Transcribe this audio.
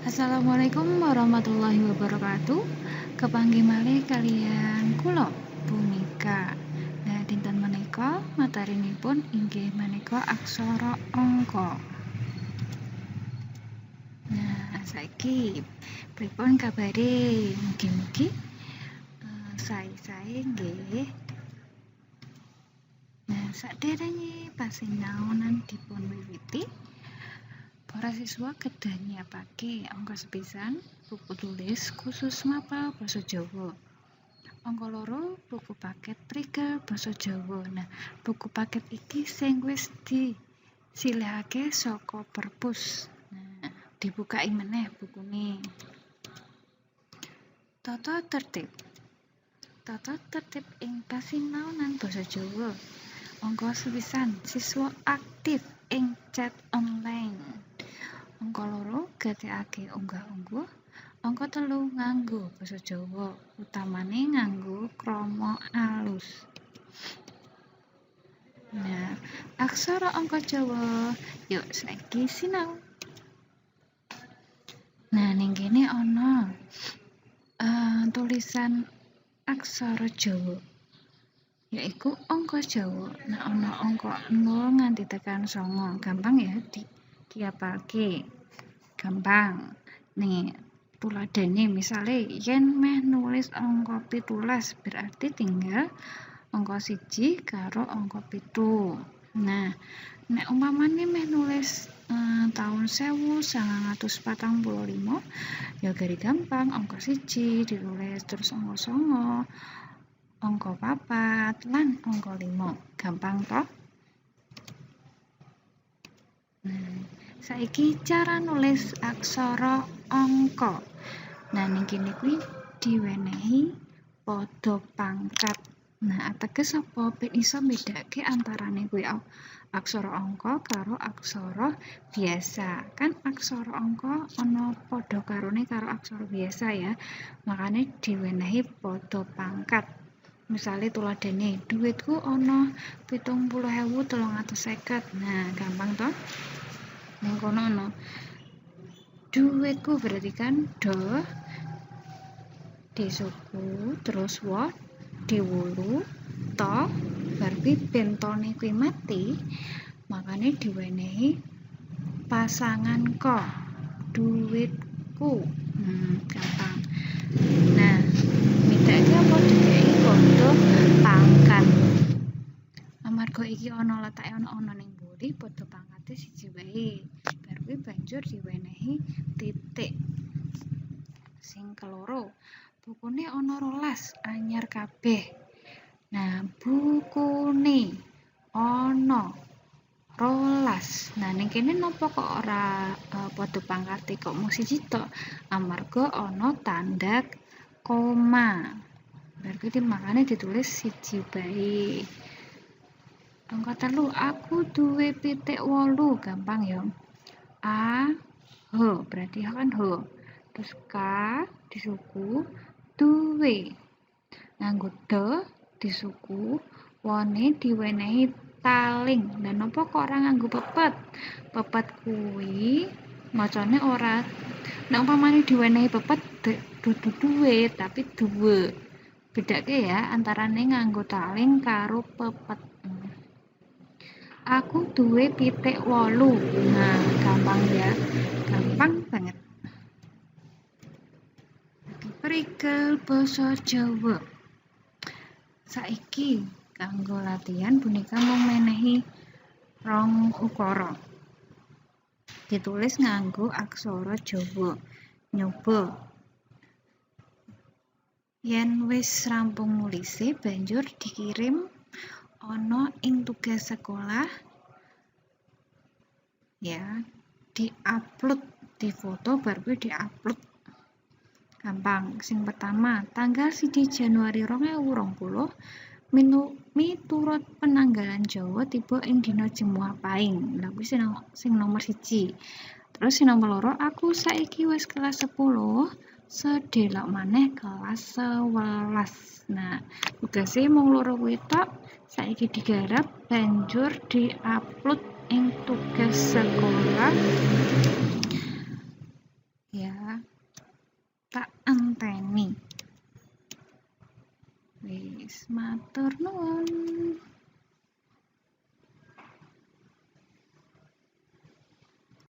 Assalamualaikum warahmatullahi wabarakatuh. Kepanggih malih kalian kula Bumika. Nah, dinten menika matarinipun inggih menika aksara angka. Nah, saiki pripun kabare? Mugi-mugi sae-sae nggih. Nah, saderenge pasinaonan dipun wiwiti, para siswa kedah nyiapake angka sepisan buku tulis khusus mapel basa Jawa. Angka loro buku paket trigger basa Jawa. Nah, buku paket iki sing wis disilihake saka perpus. Nah, dibukai meneh bukune. Tata tertib ing pasinaonan basa Jawa. Angka sepisan siswa aktif ing chat online. Angka loro gatekake unggah-ungguh. Angka telu nganggo basa Jawa, utamane nganggo krama alus. Nah, aksara angka Jawa, yuk saiki sinau. Nah, ning kene ana tulisan aksara Jawa, yaiku angka Jawa. Nah, ana angka 0 nganti tekan 9. Gampang ya diapalke. Gampang. Nih, tuladane misale yen meh nulis angka 17 berarti tinggal angka 1 karo angka 7. Nah, nek umpamane meh nulis tahun 1945 ya gari gampang, angka 1 ditulis terus angka 9, angka 4 lan angka 5. Gampang toh? Nah, saiki cara nulis aksara angka. Nah, ning kene kuwi diwenehi pada pangkat. Nah, ateges apa ben iso mbedakake antarane kuwi aksara angka karo aksara biasa. Kan aksara angka ana pada karone karo aksara biasa ya. Makane diwenehi pada pangkat. Misale tuladane dhuwitku ana 70.350. Nah, gampang toh? Ning kono ana dhuwitku berarti kan do disuku terus wa diwulu to berarti bentone kuwi mati, makane diwenehi pasangan ko dhuwitku. Gampang. Nah, midake apa dikeki pada pangkat. Amarga iki ana letake ana ning mburi pada pangkate siji wae. Bar kuwi banjur diwenehi titik. Sing keloro, bukune ana 12 anyar kabeh. Nah, bukune ana 12. Nah, ning kene napa kok ora pada pangkate kok mung siji tok? Amarga ana tanda koma. Berarti makane ditulis siji bae. Angka 3, aku duwe pitik 8. Gampang ya. A H berarti kan H. Terus K disuku duwe. Nganggo D disuku wone diwenehi taling. Dan napa kok ora nganggo pepet? Pepet kuwi macane ora nek umpamane diwenehi pepet dudu duwe tapi duwe. Bedake ya antarane nganggo taling karo pepet. Aku duwe pitik 8. Nah, gampang ya. Gampang banget. Prigel basa Jawa. Saiki kanggo latihan Bunika mung menehi 2 ukara. Ditulis nganggo aksara Jawa. Nyoba. Yen wis rampung nulise banjur dikirim ana ing tugas sekolah ya, diupload di foto baru diupload. Gampang. Sing pertama, tanggal 1 Januari 2020 miturut penanggalan Jawa tiba ing dina Jemuah Pahing. Lah kuwi sing nomor 1. Terus sing nomor 2, aku saiki wis kelas 10, sedelok maneh kelas 11. Nah, tugase mung 2 kuwi tok. Saiki digarap banjur diupload ing tugas sekolah ya. Wis matur nuwun.